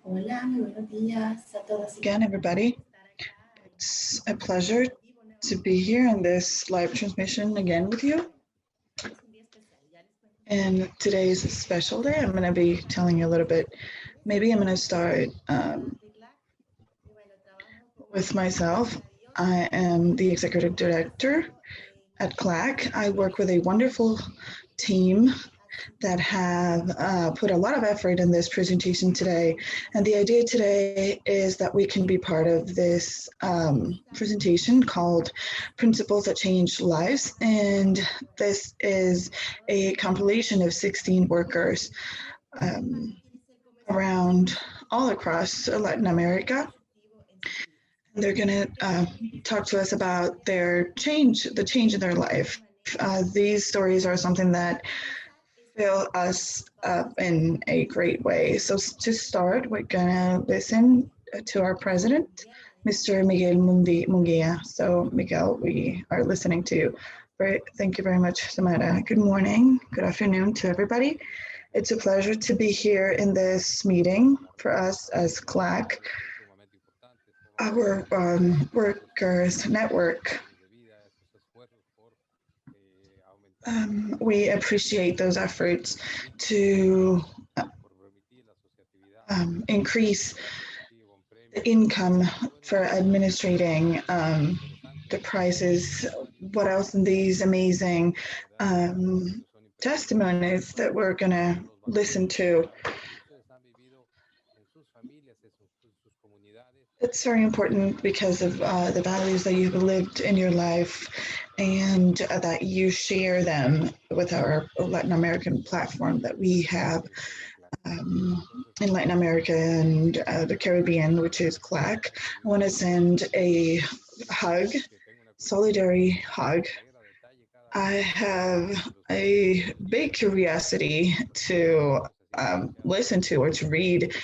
Hola, muy buenos días a todos. Again, everybody, it's a pleasure to be here in this live transmission again with you. And today's a special day. I'm going to be telling you a little bit. Maybe I'm going to start with myself. I am the executive director at CLAC. I work with a wonderful team that have put a lot of effort in this presentation today. And the idea today is that we can be part of this presentation called Principles That Change Lives. And this is a compilation of 16 workers around all across Latin America. They're going to talk to us about their change, the change in their life. These stories are something that fill us up in a great way. So to start, we're gonna listen to our president, Mr. Miguel Munguia. So Miguel, we are listening to you. Thank you very much, Samara. Good morning, good afternoon to everybody. It's a pleasure to be here in this meeting for us as CLAC, our workers network. We appreciate those efforts to increase the income for administrating the prices. What else in these amazing testimonies that we're going to listen to? It's very important because of the values that you've lived in your life and that you share them with our Latin American platform that we have in Latin America and the Caribbean, which is CLAC. I want to send a hug, solidarity hug. I have a big curiosity to listen to or to read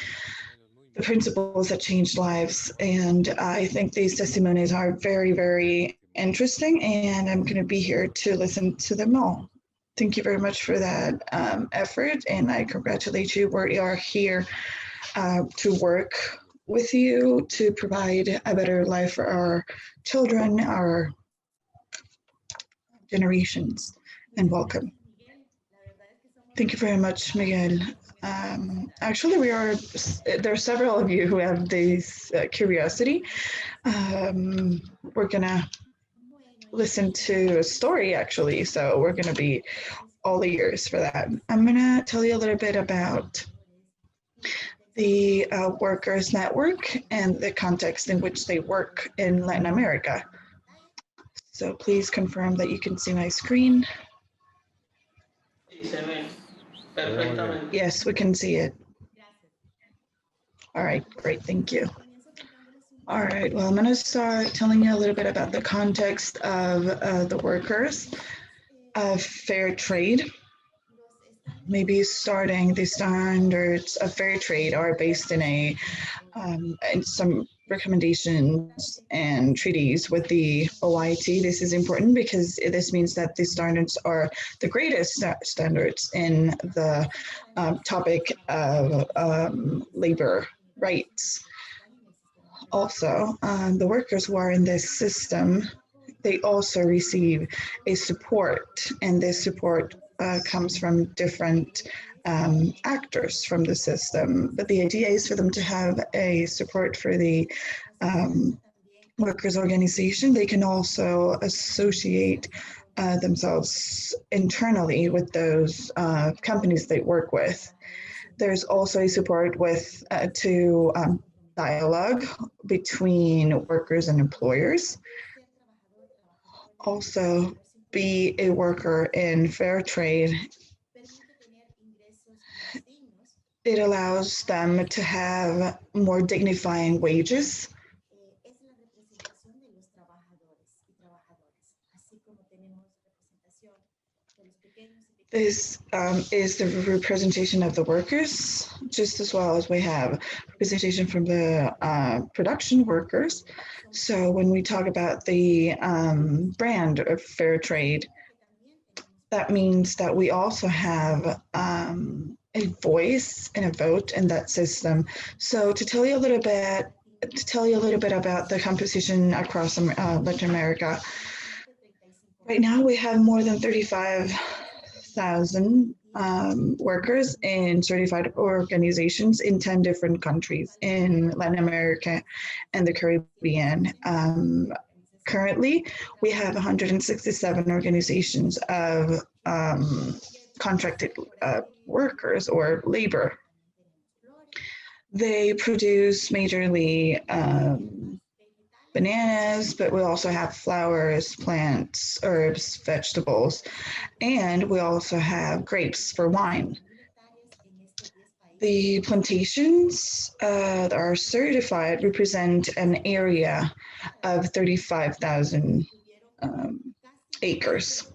the principles that changed lives. And I think these testimonies are very, very interesting, and I'm going to be here to listen to them all. Thank you very much for that effort, and I congratulate you. We are here to work with you to provide a better life for our children, our generations, and welcome. Thank you very much, Miguel. Actually, there are several of you who have this curiosity. We're gonna listen to a story, actually, so we're gonna be all ears for that. I'm gonna tell you a little bit about the Workers Network and the context in which they work in Latin America. So please confirm that you can see my screen. Yes, we can see it. All right, great, thank you. All right, well, I'm going to start telling you a little bit about the context of the workers of Fairtrade. Maybe starting the standards of Fairtrade are based in in some recommendations and treaties with the OIT. This is important because this means that the standards are the greatest standards in the topic of labor rights. Also, the workers who are in this system, they also receive a support, and this support comes from different actors from the system. But the idea is for them to have a support for the workers' organization. They can also associate themselves internally with those companies they work with. There's also a support with to dialogue between workers and employers. Also, be a worker in fair trade. It allows them to have more dignifying wages. This is the representation of the workers, just as well as we have representation from the production workers. So when we talk about the brand of fair trade, that means that we also have a voice and a vote in that system. So to tell you a little bit about the composition across Latin America, right now we have more than 35,000 workers in certified organizations in 10 different countries in Latin America and the Caribbean. Currently, we have 167 organizations of contracted workers or labor. They produce majorly bananas, but we also have flowers, plants, herbs, vegetables, and we also have grapes for wine. The plantations that are certified represent an area of 35,000 acres.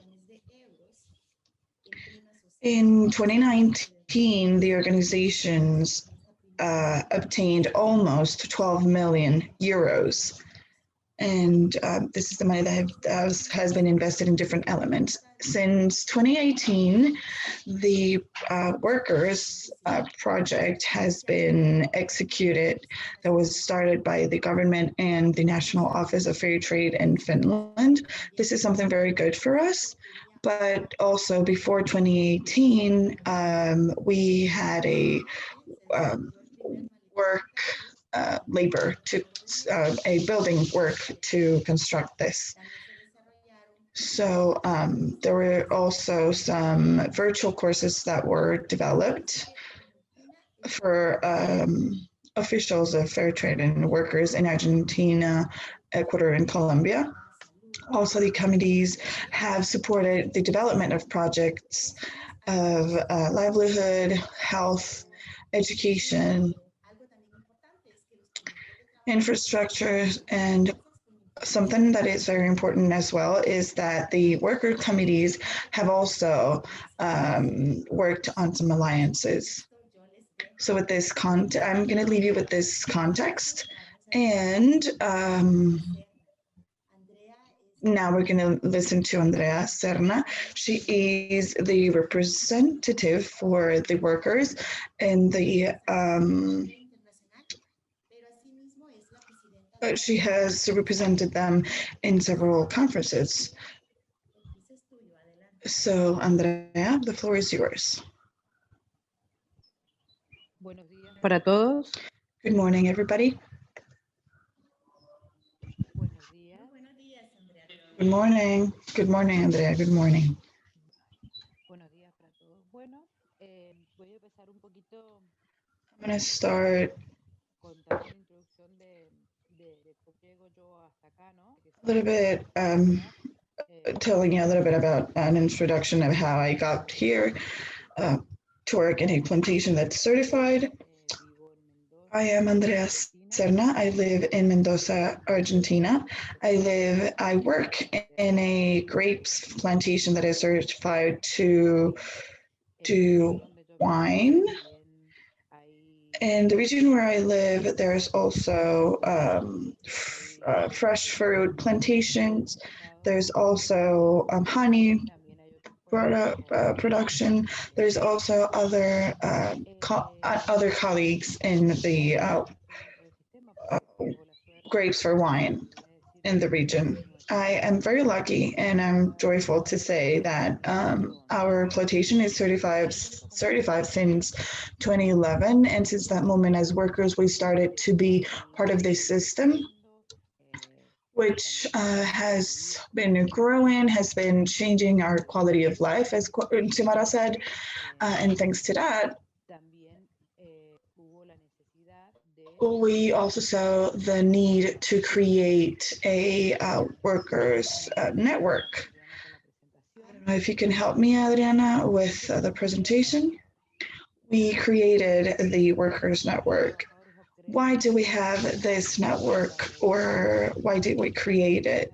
In 2019, the organizations obtained almost 12 million euros. And this is the money that has been invested in different elements. Since 2018, the workers project has been executed that was started by the government and the National Office of Fairtrade in Finland. This is something very good for us. But also before 2018, we had a labor to a building work to construct this. So there were also some virtual courses that were developed for officials of Fairtrade and workers in Argentina, Ecuador, and Colombia. Also, the committees have supported the development of projects of livelihood, health, education, infrastructure, and something that is very important as well is that the worker committees have also worked on some alliances. So with this I'm going to leave you with this context, and now we're going to listen to Andrea Serna. She is the representative for the workers in the she has represented them in several conferences. So, Andrea, the floor is yours. Buenos días para todos. Good morning, everybody. Buenos días. Good morning. Good morning, Andrea. Good morning. Buenos días para todos. Bueno, voy a empezar un poquito. I'm going to start contando la introducción de cómo llego yo hasta acá, ¿no? a little bit, telling you a little bit about an introduction of how I got here to work in a plantation that's certified. I am Andrea Serna. I live in Mendoza, Argentina. I work in a grapes plantation that is certified to do wine. In the region where I live, there's also fresh fruit plantations. There's also honey production. There's also other colleagues in the grapes for wine in the region. I am very lucky and I'm joyful to say that our plantation is certified since 2011. And since that moment, as workers, we started to be part of this system, which has been growing, has been changing our quality of life, as Xiomara said. And thanks to that, we also saw the need to create a workers network. I don't know if you can help me, Adriana, with the presentation. We created the workers network. Why do we have this network, or why did we create it?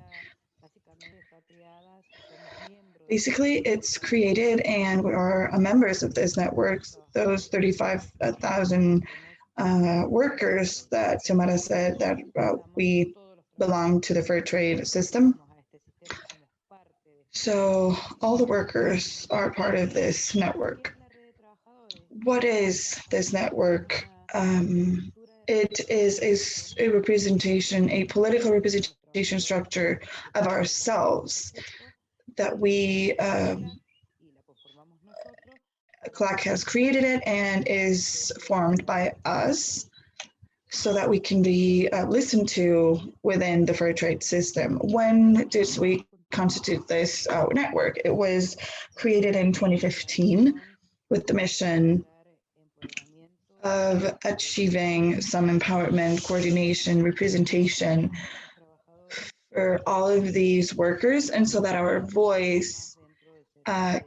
Basically, it's created and we are members of this network, those 35,000 workers that Xiomara said that we belong to the Fairtrade system. So all the workers are part of this network. what is this network? It is a representation, a political representation structure of ourselves that we CLAC has created it and is formed by us so that we can be listened to within the Fairtrade system. When did we constitute this network? It was created in 2015 with the mission of achieving some empowerment, coordination, representation for all of these workers, and so that our voice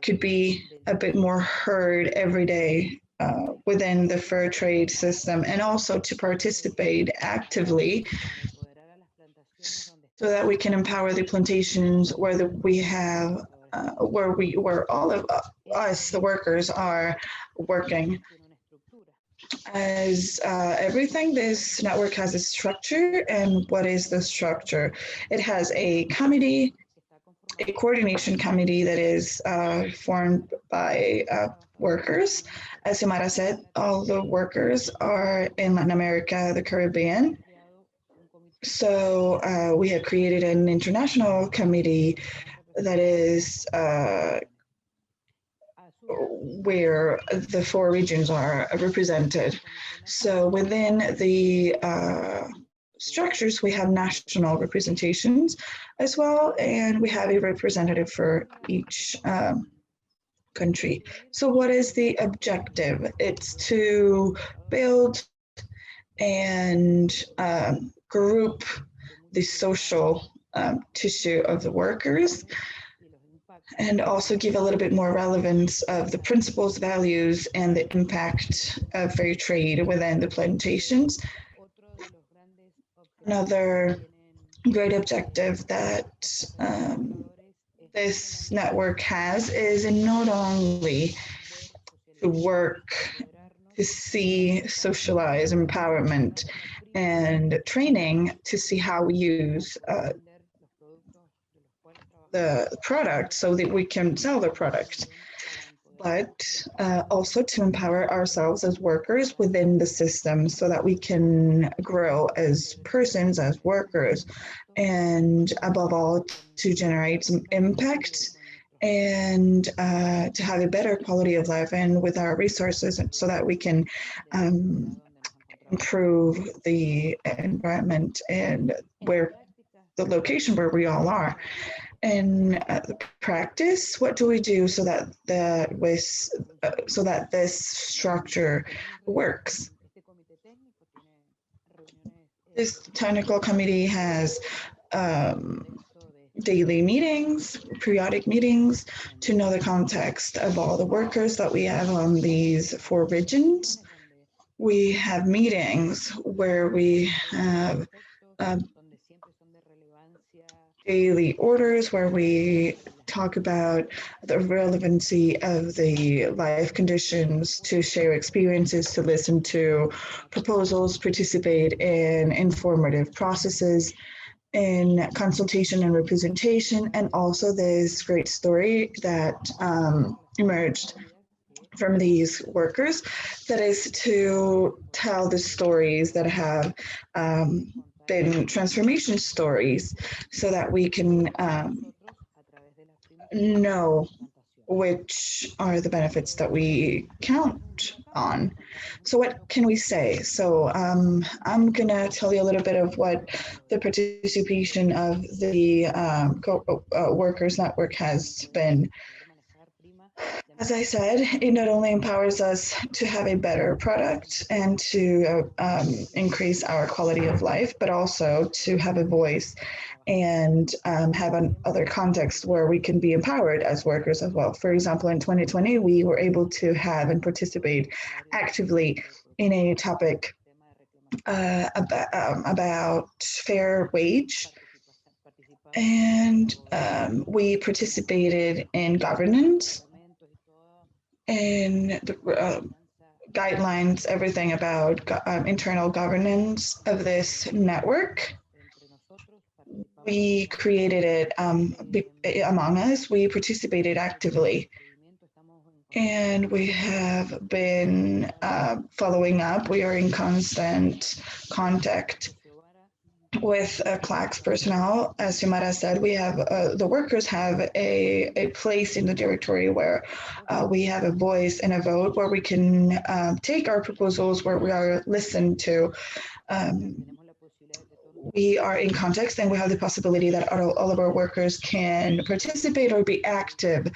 could be a bit more heard every day within the fair trade system, and also to participate actively so that we can empower the plantations where we have where all of us, the workers, are working. As everything, this network has a structure, and what is the structure? It has a committee, a coordination committee that is formed by workers. As Samara said, all the workers are in Latin America, the Caribbean. So we have created an international committee that is where the 4 regions are represented. So within the structures, we have national representations as well, and we have a representative for each country. So what is the objective? It's to build and group the social tissue of the workers, and also give a little bit more relevance of the principles, values, and the impact of fair trade within the plantations. Another great objective that this network has is not only to work to see socialize empowerment and training to see how we use the product so that we can sell the product, but also to empower ourselves as workers within the system so that we can grow as persons, as workers, and above all, to generate some impact and to have a better quality of life and with our resources so that we can improve the environment and where the location where we all are. In practice, what do we do so that this structure works? This technical committee has daily meetings, periodic meetings to know the context of all the workers that we have on these 4 regions. We have meetings where we have daily orders where we talk about the relevancy of the life conditions, to share experiences, to listen to proposals, participate in informative processes, in consultation and representation, and also this great story that emerged from these workers, that is to tell the stories that have been transformation stories so that we can know which are the benefits that we count on. So what can we say? So I'm gonna tell you a little bit of what the participation of the workers network has been. As I said, it not only empowers us to have a better product and to increase our quality of life, but also to have a voice and have another context where we can be empowered as workers as well. For example, in 2020, we were able to have and participate actively in a topic about fair wage. And we participated in governance and the guidelines, everything about internal governance of this network. We created it among us. We participated actively. And we have been following up. We are in constant contact with CLAC's personnel. As Xiomara said, we have the workers have a place in the directory where we have a voice and a vote, where we can take our proposals, where we are listened to. We are in context, and we have the possibility that all of our workers can participate or be active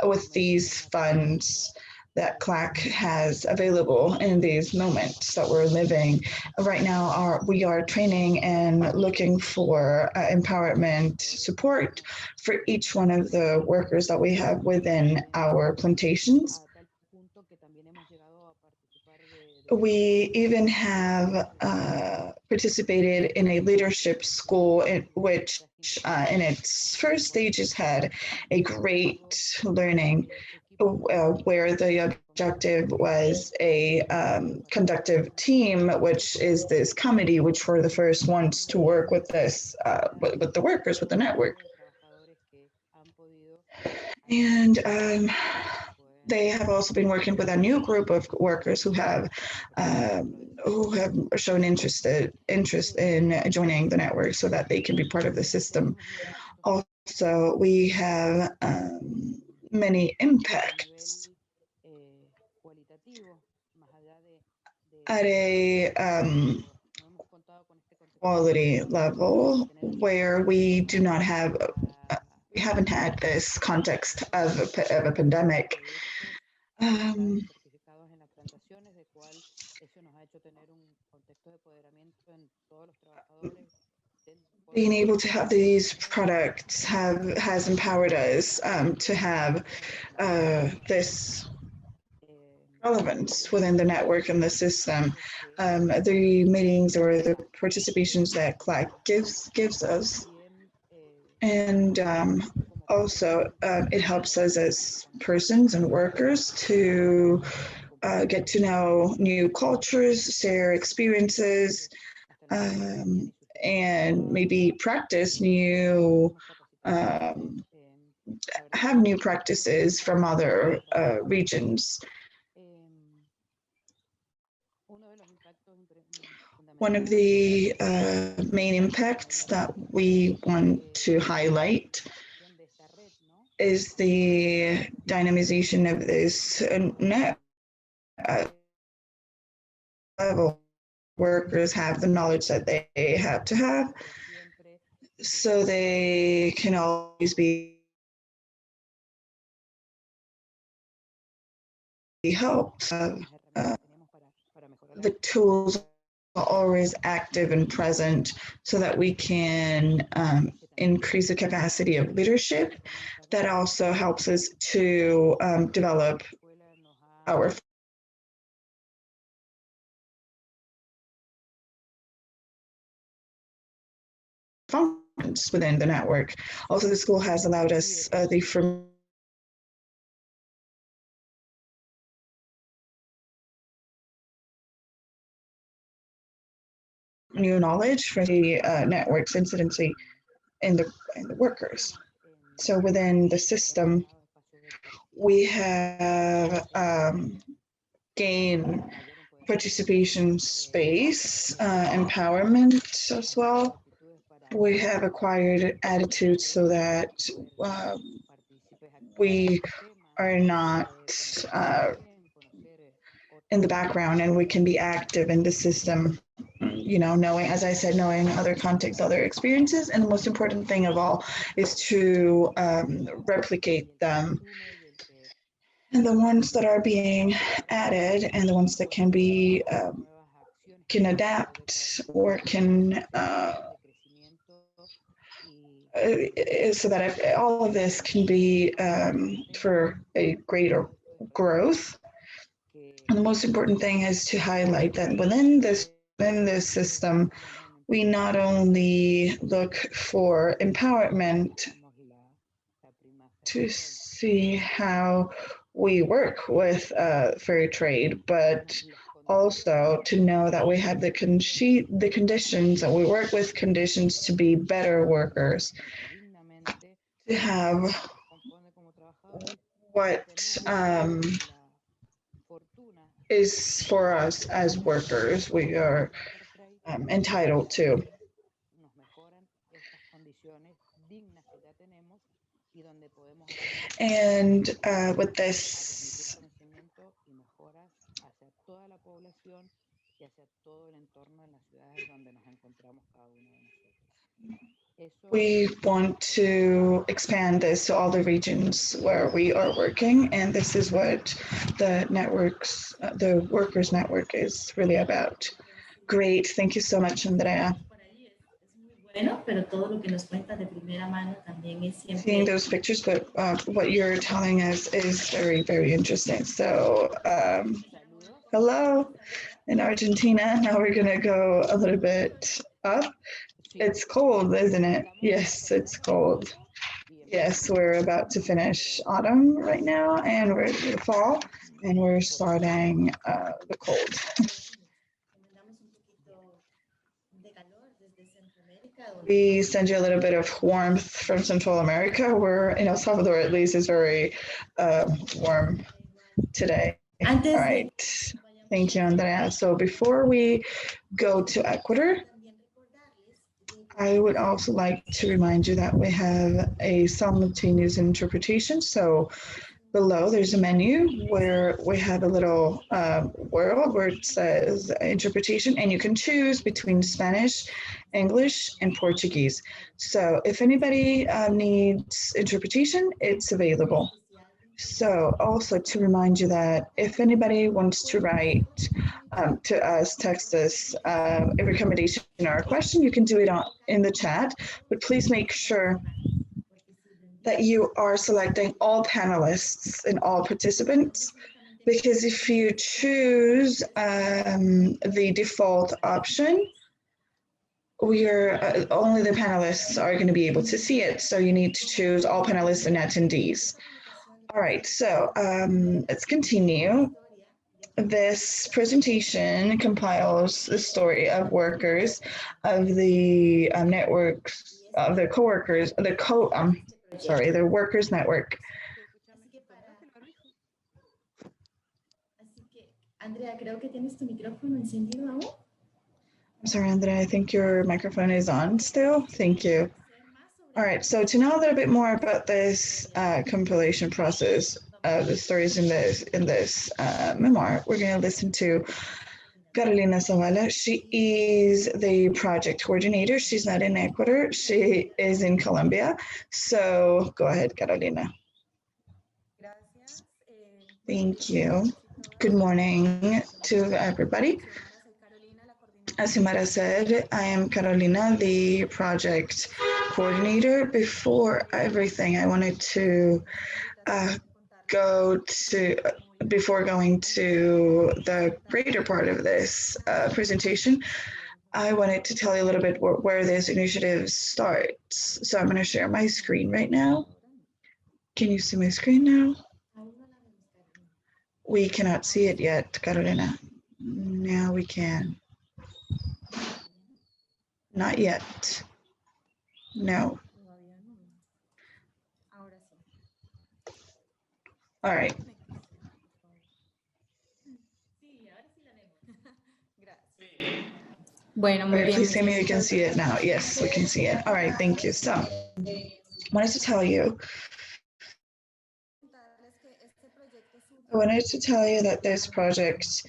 with these funds that CLAC has available in these moments that we're living. Right now, we are training and looking for empowerment support for each one of the workers that we have within our plantations. We even have participated in a leadership school which in its first stages had a great learning where the objective was a conductive team, which is this committee, which were the first ones to work with this, with the workers, with the network. And they have also been working with a new group of workers who have shown interest in joining the network so that they can be part of the system. Also, we have many impacts at a quality level where we do not have, we haven't had this context of a pandemic. Being able to have these products has empowered us to have this relevance within the network and the system. The meetings or the participations that CLAC gives us. And also, it helps us as persons and workers to get to know new cultures, share experiences, and maybe practice new, have new practices from other regions. One of the main impacts that we want to highlight is the dynamization of this net level. Workers have the knowledge that they have to have, so they can always be helped. The tools are always active and present so that we can increase the capacity of leadership. That also helps us to develop our functions within the network. Also, the school has allowed us the new knowledge for the network's incidency in the workers. So within the system, we have gained participation space, empowerment as well. We have acquired attitudes so that we are not in the background and we can be active in the system, you know, knowing, as I said, knowing other contexts, other experiences. And the most important thing of all is to replicate them. And the ones that are being added and the ones that can be, can adapt or can, so that all of this can be for a greater growth. And the most important thing is to highlight that within this system, we not only look for empowerment to see how we work with Fairtrade, but also to know that we have the conditions, that we work with conditions to be better workers, to have what is for us as workers, we are entitled to. And with this, we want to expand this to all the regions where we are working, and this is what the networks, the Workers Network is really about. Great, thank you so much, Andrea. Bueno, pero todo lo que nos cuenta de primera mano también es Seeing siempre. those pictures, but what you're telling us is very, very interesting. So, hello in Argentina. Now we're gonna go a little bit up. It's cold, isn't it? Yes, it's cold. Yes, we're about to finish autumn right now, and we're in the fall, and we're starting the cold. We send you a little bit of warmth from Central America. We're in El Salvador, at least, is very warm today. All right. Thank you, Andrea. So before we go to Ecuador, I would also like to remind you that we have a simultaneous interpretation. So below there's a menu where we have a little world where it says interpretation, and you can choose between Spanish, English, and Portuguese. So if anybody needs interpretation, it's available. So also to remind you that if anybody wants to write to us, text us a recommendation or a question, you can do it in the chat, but please make sure that you are selecting all panelists and all participants, because if you choose the default option, we are only the panelists are going to be able to see it. So you need to choose all panelists and attendees. All right, so let's continue. This presentation compiles the story of workers, of the networks, of the co-workers, the Workers Network. Andrea, creo que tienes tu micrófono encendido aún. I'm sorry, Andrea, I think your microphone is on still. Thank you. All right, so to know a little bit more about this compilation process, the stories in this memoir, we're going to listen to Carolina Zavala. She is the project coordinator. She's not in Ecuador. She is in Colombia. So go ahead, Carolina. Thank you. Good morning to everybody. As Simara said, I am Carolina, the project coordinator. Before everything, I wanted to before going to the greater part of this presentation, I wanted to tell you a little bit where this initiative starts. So I'm going to share my screen right now. Can you see my screen now? We cannot see it yet, Carolina. Now we can. Not yet. No. All right. Bueno, muy bien. Please tell me you can see it now. Yes, we can see it. All right, thank you. So, I wanted to tell you that this project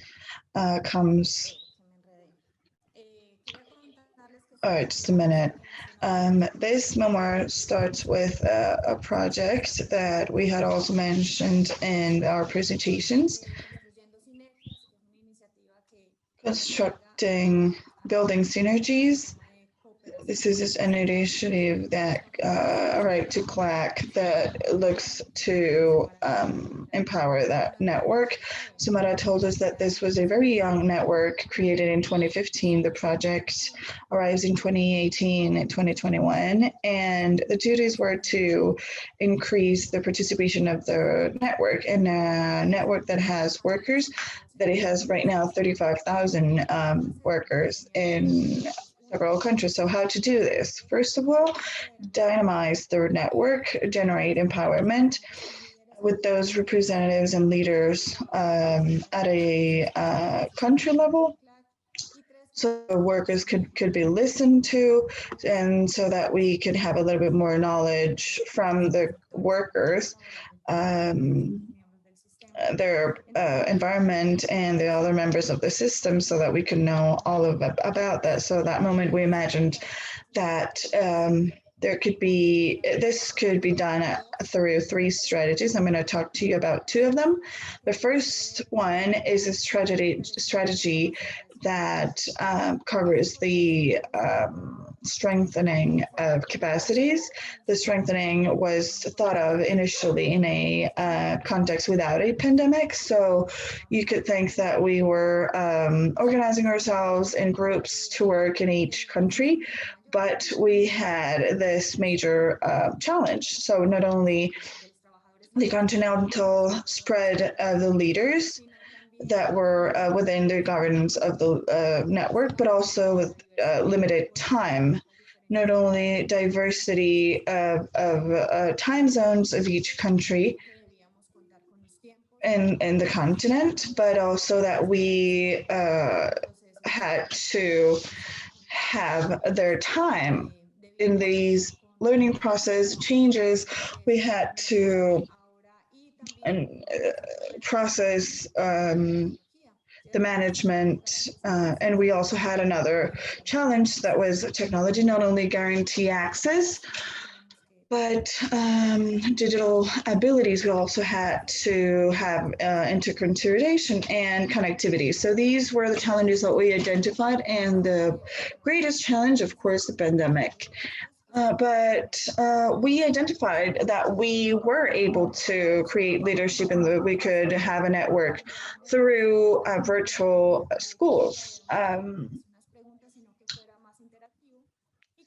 comes. All right, just a minute. This memoir starts with a project that we had also mentioned in our presentations, building synergies. This is an initiative that, to CLAC, that looks to empower that network. Sumara told us that this was a very young network created in 2015. The project arrives in 2018 and 2021, and the duties were to increase the participation of the network, and a network that has workers, that it has right now 35,000 workers in several countries. So how to do this? First of all, dynamize the network, generate empowerment. with those representatives and leaders at a country level, so workers could be listened to, and so that we could have a little bit more knowledge from the workers, their environment and the other members of the system, so that we could know all of about that. So that moment we imagined that this could be done through 3 strategies. I'm going to talk to you about 2 of them. The first one is a strategy that covers the strengthening of capacities. The strengthening was thought of initially in a context without a pandemic. So you could think that we were organizing ourselves in groups to work in each country, but we had this major challenge. So not only the continental spread of the leaders that were within the governance of the network, but also with limited time. Not only diversity of time zones of each country in the continent, but also that we had to have their time in these learning process changes. We had to process the management, and we also had another challenge that was technology, not only guarantee access, but digital abilities. We also had to have interconsideration and connectivity. So these were the challenges that we identified, and the greatest challenge, of course, the pandemic. But we identified that we were able to create leadership and that we could have a network through virtual schools.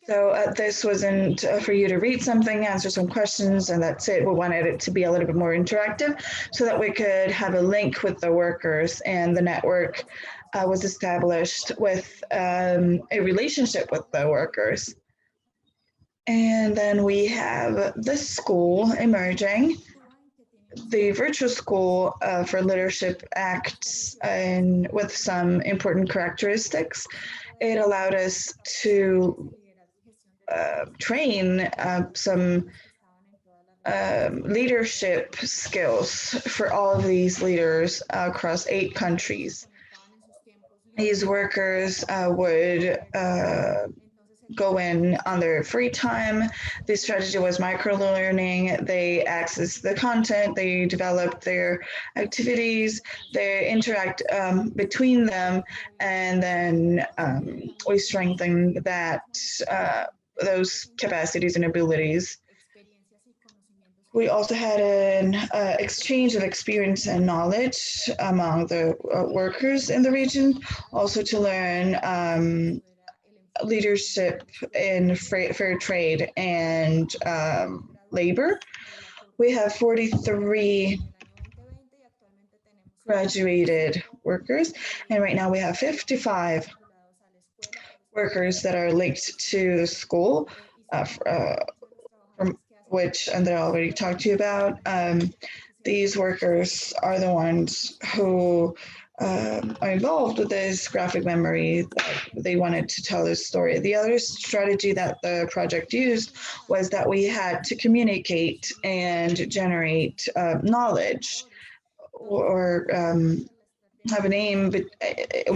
So this wasn't for you to read something, answer some questions, and that's it. We wanted it to be a little bit more interactive so that we could have a link with the workers, and the network was established with a relationship with the workers. And then we have this school emerging. The virtual school for leadership acts with some important characteristics. It allowed us to train some leadership skills for all of these leaders across 8 countries. These workers would go in on their free time. The strategy was micro-learning. They access the content, they develop their activities, they interact between them, and then we strengthen those capacities and abilities. We also had an exchange of experience and knowledge among the workers in the region, also to learn leadership in fair trade and labor. We have 43 graduated workers, and right now we have 55 workers that are linked to the school, from which Andrea already talked to you about. These workers are the ones who are involved with this graphic memory. They wanted to tell this story. The other strategy that the project used was that we had to communicate and generate knowledge, or have a name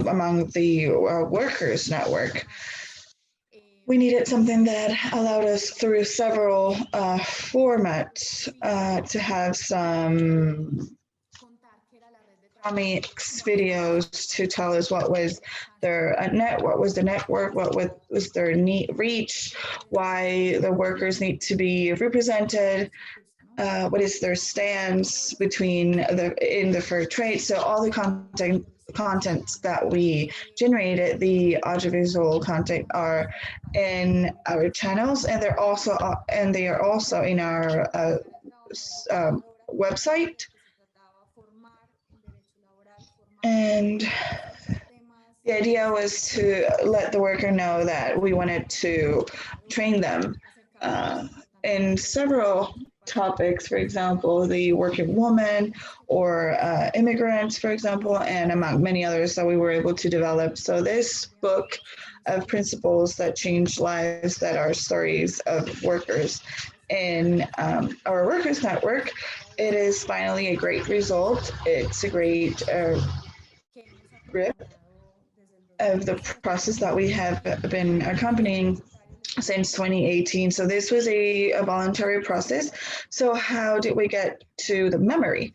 among the workers network. We needed something that allowed us through several formats to have some comics, videos to tell us what was their what was the network, what was their reach, why the workers need to be represented, what is their stance in the fair trade. So all the contents that we generated, the audiovisual content, are in our channels, and they are also in our website. And the idea was to let the worker know that we wanted to train them in several topics, for example, the working woman or immigrants, for example, and among many others that we were able to develop. So this book of principles that change lives, that are stories of workers in our workers network, it is finally a great result. It's a great grip of the process that we have been accompanying since 2018. So this was a voluntary process. So how did we get to the memory?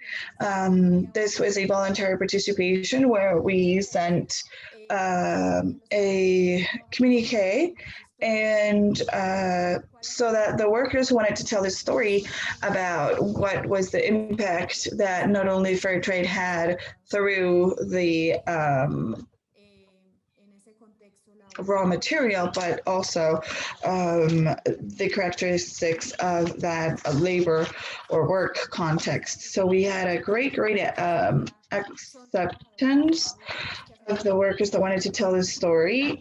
This was a voluntary participation where we sent a communique, and so that the workers wanted to tell the story about what was the impact that not only Fairtrade had through the raw material, but also the characteristics of that labor or work context. So we had a great acceptance of the workers that wanted to tell the story.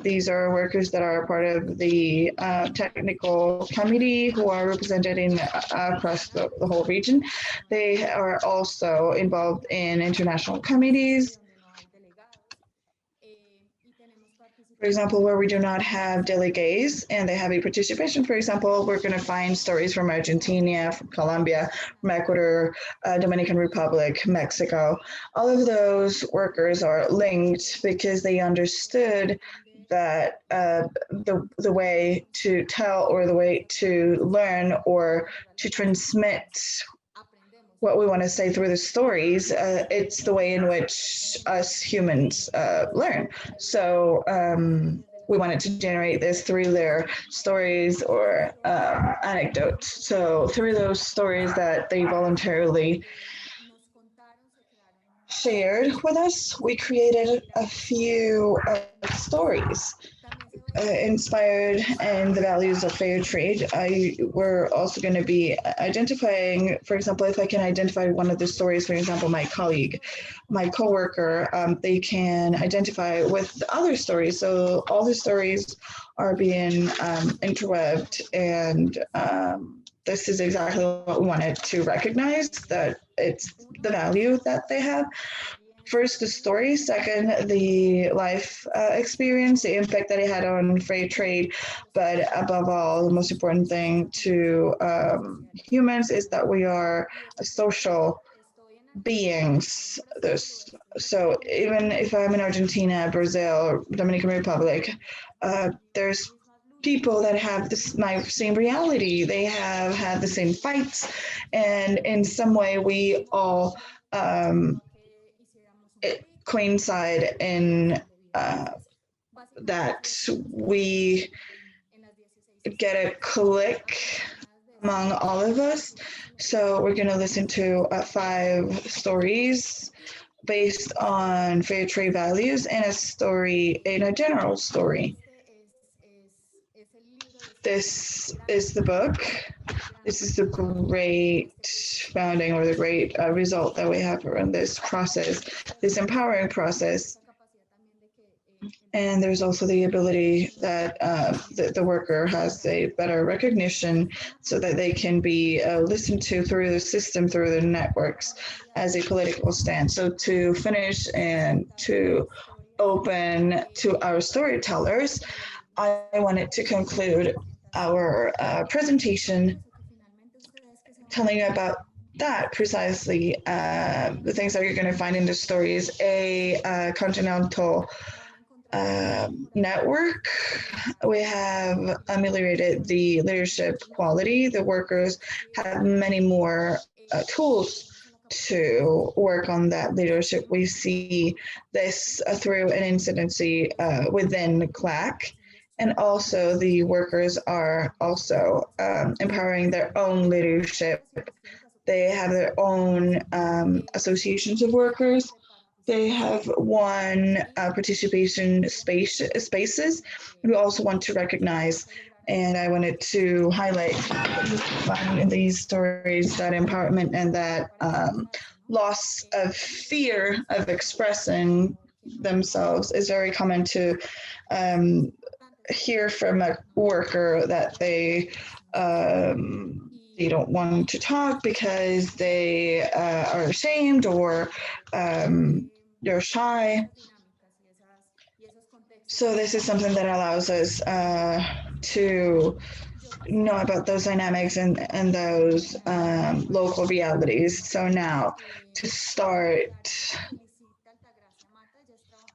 These are workers that are part of the technical committee who are represented in across the whole region. They are also involved in international committees. For example, where we do not have delegates and they have a participation, for example, we're going to find stories from Argentina, from Colombia, from Ecuador, Dominican Republic, Mexico. All of those workers are linked because they understood that the way to tell or the way to learn or to transmit what we want to say through the stories, it's the way in which us humans learn. So we wanted to generate this through their stories or anecdotes. So through those stories that they voluntarily shared with us, we created a few stories inspired in the values of fair trade. We're also going to be identifying, for example, if I can identify one of the stories, for example, my colleague, my coworker, they can identify with other stories. So all the stories are being interwebbed, and this is exactly what we wanted to recognize, that it's the value that they have. First, the story. Second, the life experience, the impact that it had on free trade. But above all, the most important thing to humans is that we are social beings. So even if I'm in Argentina, Brazil, Dominican Republic, there's people that have my same reality. They have had the same fights, and in some way, we all coincide in that we get a click among all of us. So we're going to listen to 5 stories based on fair trade values and a story, in a general story. This is the book. This is the great founding or the great result that we have around this process, this empowering process. And there's also the ability that the worker has a better recognition so that they can be listened to through the system, through the networks as a political stance. So to finish and to open to our storytellers, I wanted to conclude our presentation telling you about that precisely, the things that you're going to find in the stories, a continental network. We have ameliorated the leadership quality. The workers have many more tools to work on that leadership. We see this through an incidency within CLAC. And also the workers are also empowering their own leadership. They have their own associations of workers. They have won participation spaces. We also want to recognize, and I wanted to highlight in these stories, that empowerment and that loss of fear of expressing themselves is very common to hear from a worker that they don't want to talk because they are ashamed or they're shy. So this is something that allows us to know about those dynamics and those local realities. So now to start,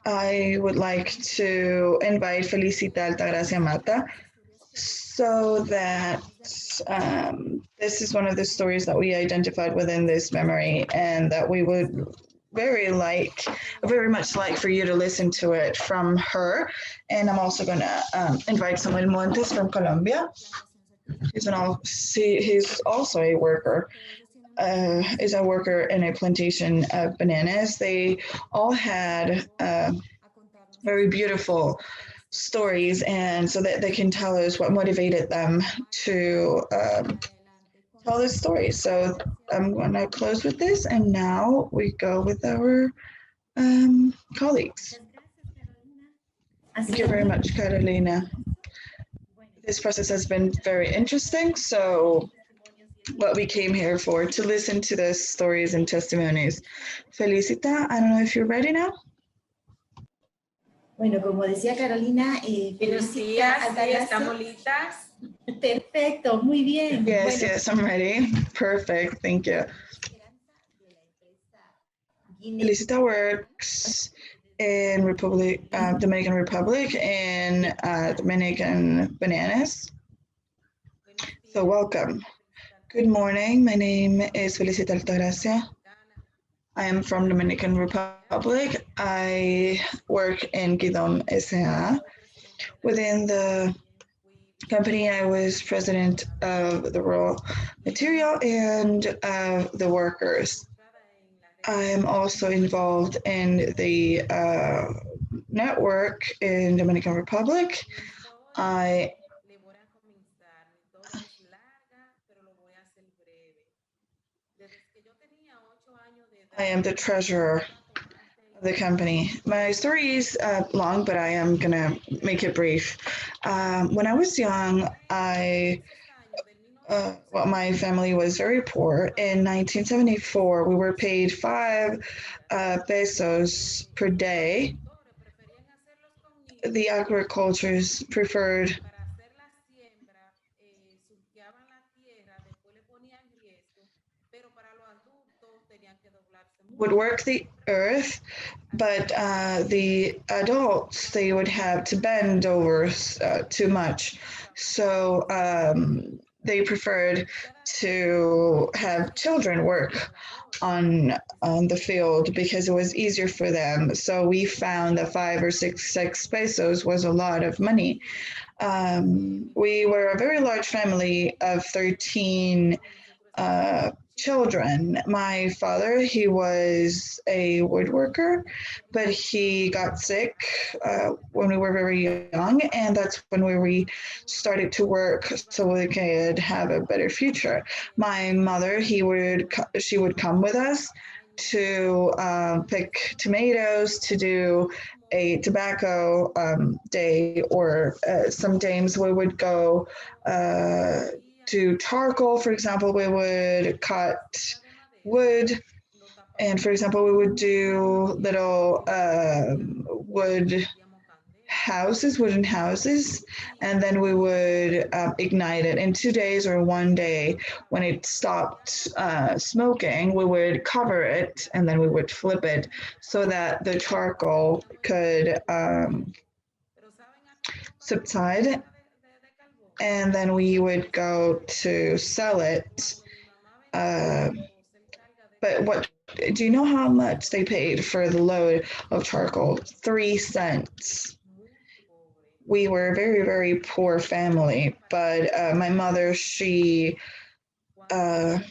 I would like to invite Felicita Altagracia Mata so that this is one of the stories that we identified within this memory and that we would very much like for you to listen to it from her. And I'm also going to invite Samuel Montes from Colombia. He's also a worker. Is a worker in a plantation of bananas. They all had very beautiful stories, and so that they can tell us what motivated them to tell this story. So I'm going to close with this, and now we go with our colleagues. Thank you very much, Carolina. This process has been very interesting. So what we came here for, to listen to the stories and testimonies. Felicita, I don't know if you're ready now. Bueno, como decía Carolina, buenos días, sí, estamos listas. Perfecto, muy bien. Yes, yes, I'm ready. Perfect, thank you. Felicita works in Dominican Republic in Dominican Bananas. So welcome. Good morning, my name is Felicita Altagracia. I am from Dominican Republic. I work in Guidom S.A. Within the company, I was president of the raw material and of the workers. I am also involved in the network in Dominican Republic. I am the treasurer of the company. My story is long, but I am gonna make it brief. When I was young, my family was very poor. In 1974, we were paid 5 pesos per day. The agricultures preferred would work the earth, but the adults, they would have to bend over too much. So they preferred to have children work on the field because it was easier for them. So we found that 5 or 6 pesos was a lot of money. We were a very large family of 13 children. My father, he was a woodworker, but he got sick when we were very young, and that's when we started to work so we could have a better future. My mother, she would come with us to pick tomatoes, to do a tobacco day, or some days we would go to charcoal. For example, we would cut wood, and for example, we would do little wooden houses, and then we would ignite it in 2 days or 1 day. When it stopped smoking, we would cover it and then we would flip it so that the charcoal could subside, and then we would go to sell it. But do you know how much they paid for the load of charcoal? 3 cents. We were a very, very poor family, but my mother, she taught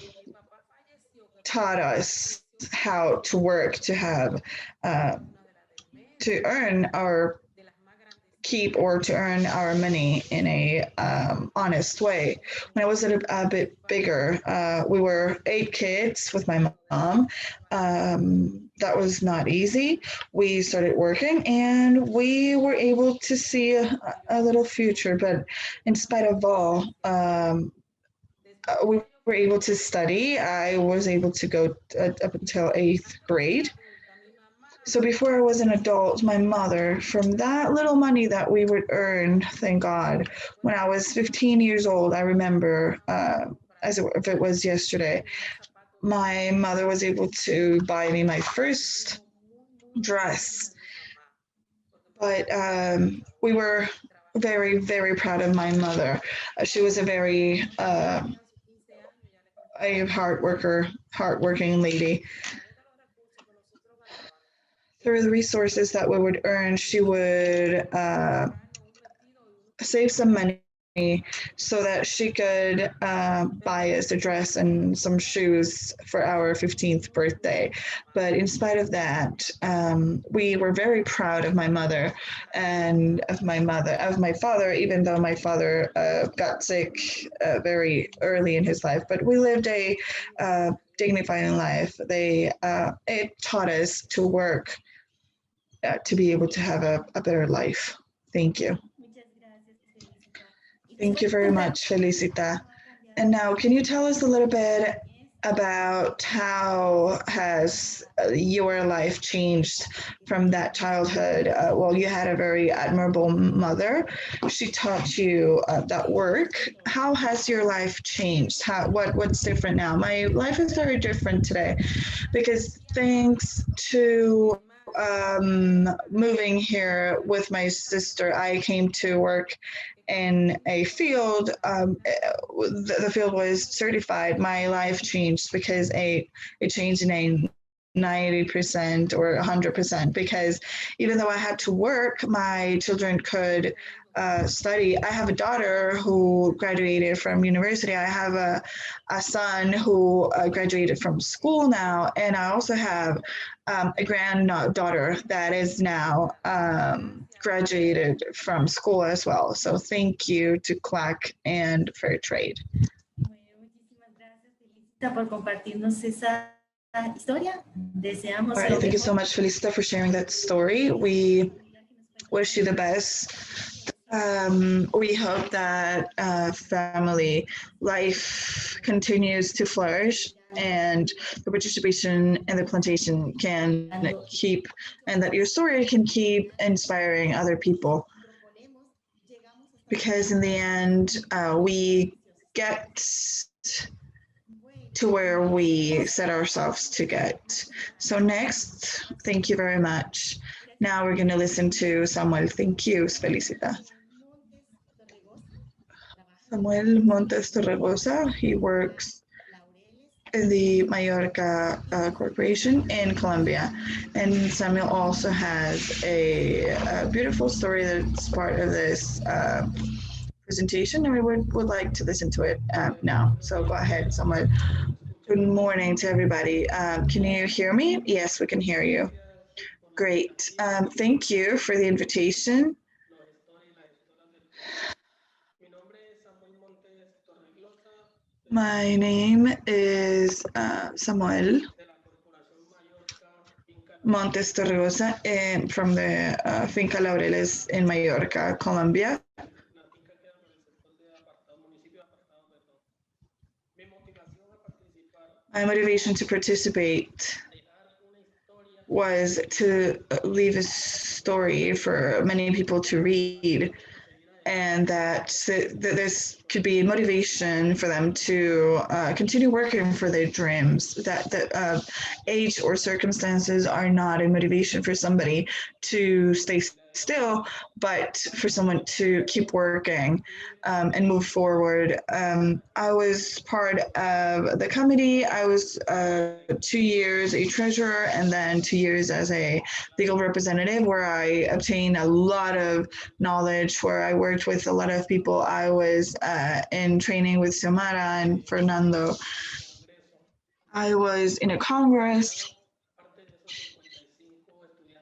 us how to work, to have, to earn our keep or to earn our money in a honest way. When I was a bit bigger, we were 8 kids with my mom. That was not easy. We started working and we were able to see a little future, but in spite of all, we were able to study. I was able to go up until 8th grade. So before I was an adult, my mother, from that little money that we would earn, thank God, when I was 15 years old, I remember, as if it was yesterday, my mother was able to buy me my first dress. But we were very, very proud of my mother. She was a very a hardworking lady. Through the resources that we would earn, she would save some money so that she could buy us a dress and some shoes for our 15th birthday. But in spite of that, we were very proud of my mother and of my father, even though my father got sick very early in his life. But we lived a dignified life. It taught us to work to be able to have a better life. Thank you. Thank you very much, Felicita. And now, can you tell us a little bit about how has your life changed from that childhood? Well, you had a very admirable mother. She taught you that work. How has your life changed? What's different now? My life is very different today because thanks to moving here with my sister, I came to work in a field. The field was certified. My life changed because it changed in a 90% or 100% because even though I had to work, my children could study. I have a daughter who graduated from university. I have a son who graduated from school now, and I also have a granddaughter that is now graduated from school as well. So thank you to CLAC and Fairtrade. Por compartirnos esa historia. Deseamos All right, thank you so much, Felicita, for sharing that story. We wish you the best. We hope that family life continues to flourish and the participation in the plantation can keep, and that your story can keep inspiring other people. Because in the end, we get to where we set ourselves to get. So next, thank you very much. Now we're going to listen to Samuel. Thank you, Felicita. Samuel Montes Torregosa. He works in the Mallorca Corporation in Colombia. And Samuel also has a beautiful story that's part of this presentation, and we would like to listen to it now. So go ahead, Samuel. Good morning to everybody. Can you hear me? Yes, we can hear you. Great. Thank you for the invitation. My name is Samuel Montes Torregosa from the Finca Laureles in Mallorca, Colombia. My motivation to participate was to leave a story for many people to read, and that this could be motivation for them to continue working for their dreams, that age or circumstances are not a motivation for somebody to stay still, but for someone to keep working and move forward. I was part of the committee. I was 2 years a treasurer and then 2 years as a legal representative, where I obtained a lot of knowledge, where I worked with a lot of people. I was in training with Xiomara and Fernando. I was in a congress.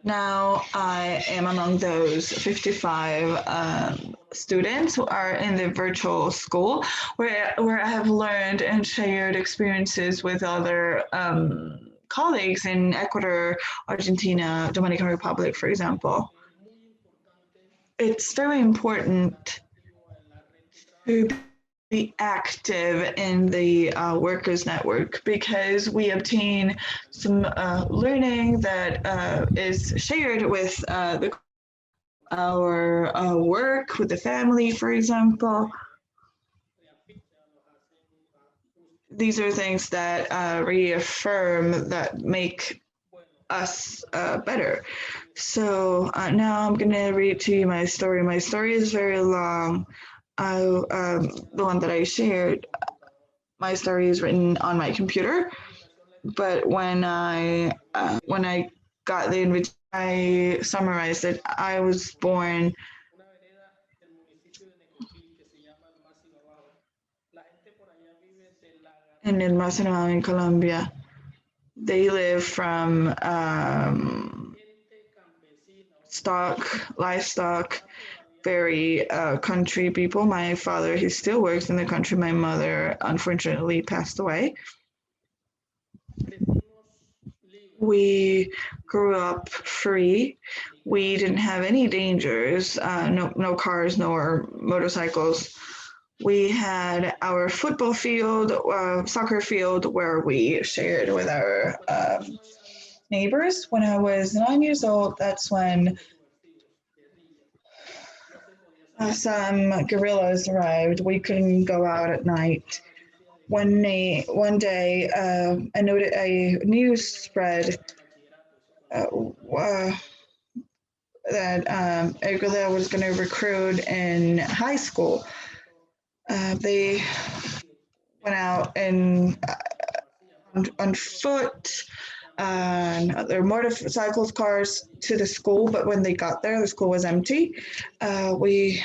Now I am among those 55 students who are in the virtual school, where I have learned and shared experiences with other colleagues in Ecuador, Argentina, Dominican Republic, for example. It's very important to be active in the workers network because we obtain some learning that is shared with our work with the family, for example. These are things that reaffirm that make us better. So now I'm gonna read to you my story. My story is very long. The one that I shared, my story is written on my computer, but when I got the invitation, I summarized it. I was born in El Macinao in Colombia. They live from livestock, very country people. My father, he still works in the country. My mother, unfortunately, passed away. We grew up free. We didn't have any dangers, no cars, no motorcycles. We had our football field, soccer field, where we shared with our neighbors. When I was 9 years old, that's when some guerrillas arrived. We couldn't go out at night. One day, I noted a news spread that a guerrilla was going to recruit in high school. They went out on foot, their motorcycles, cars to the school, but when they got there, the school was empty. We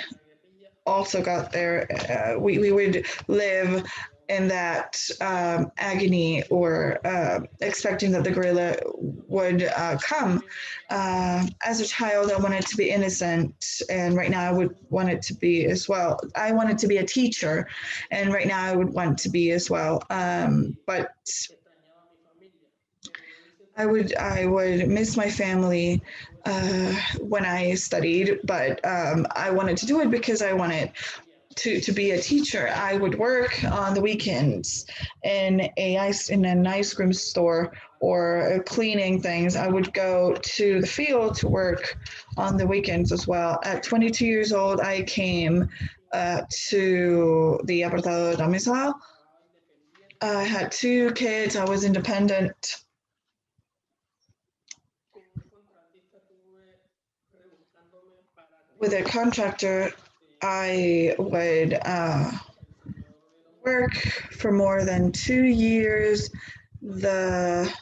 also got there, we would live in that agony or expecting that the guerrilla would come. As a child, I wanted to be innocent, and right now I would want it to be as well. I wanted to be a teacher, and right now I would want to be as well. But I would miss my family when I studied, but I wanted to do it because I wanted to be a teacher. I would work on the weekends in an ice cream store or cleaning things. I would go to the field to work on the weekends as well. At 22 years old, I came to the Apartado Domicile. I had 2 kids. I was independent. With a contractor, I would work for more than 2 years. That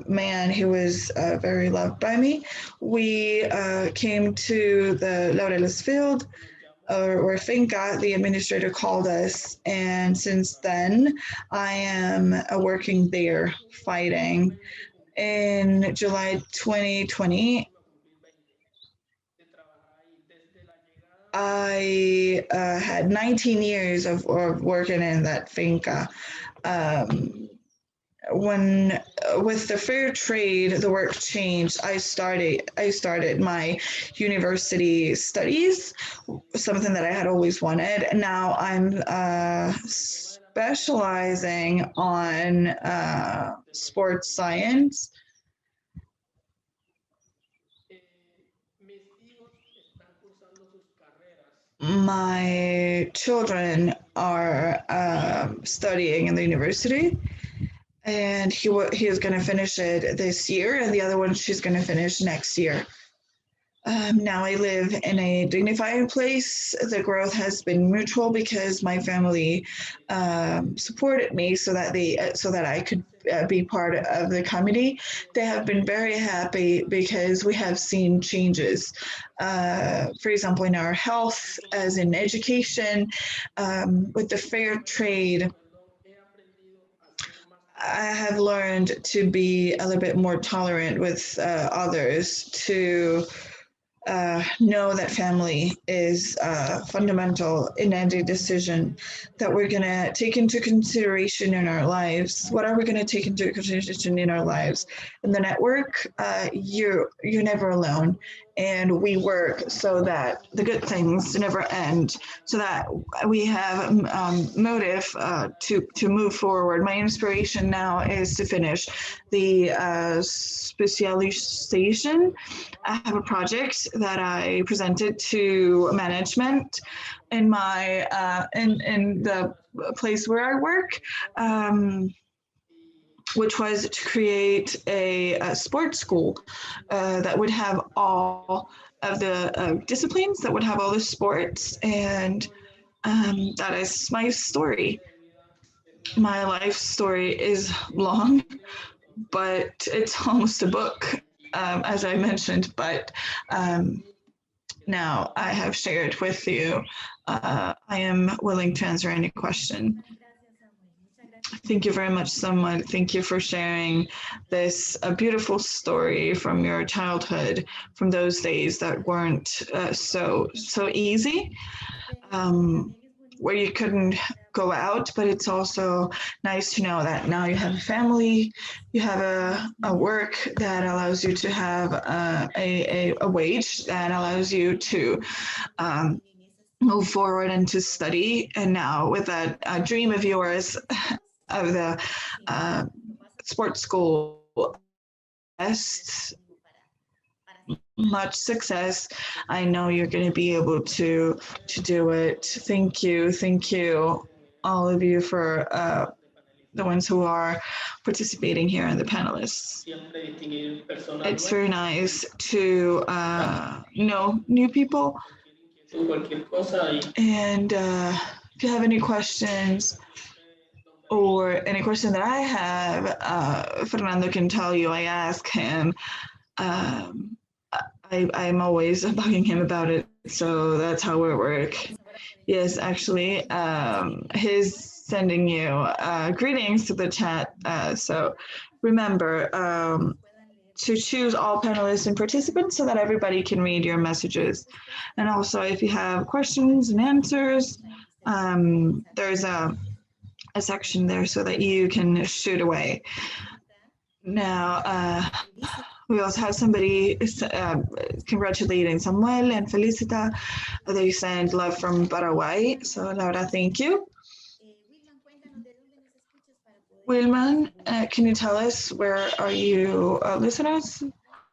man who was very loved by me. We came to the Laureles field or finca. The administrator called us, and since then I am working there, fighting. In July 2020, I had 19 years of working in that finca. When with the Fairtrade, the work changed. I started my university studies, something that I had always wanted. And now I'm specializing on sports science. My children are studying in the university, and he is going to finish it this year, and the other one she's going to finish next year. Now I live in a dignified place. The growth has been mutual because my family supported me so that I could be part of the committee. They have been very happy because we have seen changes. For example, in our health, as in education, with the fair trade. I have learned to be a little bit more tolerant with others, to know that family is fundamental in any decision that we're going to take into consideration in our lives. What are we going to take into consideration in our lives? In the network, you're never alone. and we work so that the good things never end, so that we have motive to move forward. My inspiration now is to finish the specialization. I have a project that I presented to management in my in the place where I work. Which was to create a sports school that would have all of the disciplines, that would have all the sports, and that is my story. My life story is long, but it's almost a book, as I mentioned, but now I have shared with you. I am willing to answer any question. Thank you very much, Samuel. Thank you for sharing this beautiful story from your childhood, from those days that weren't so easy, where you couldn't go out. But it's also nice to know that now you have a family, you have a work that allows you to have a wage that allows you to move forward and to study. And now with that dream of yours of the sports school, best, much success. I know you're going to be able to do it. Thank you, all of you, for the ones who are participating here and the panelists. It's very nice to know new people. And if you have any questions, or any question that I have, Fernando can tell you. I ask him. I'm always bugging him about it, so that's how we work. Yes, actually, he's sending you greetings to the chat. So remember to choose all panelists and participants so that everybody can read your messages. And also, if you have questions and answers, there's a section there so that you can shoot away. Now, we also have somebody congratulating Samuel and Felicita. They send love from Paraguay. So, Laura, thank you. Wilman, can you tell us where are you listeners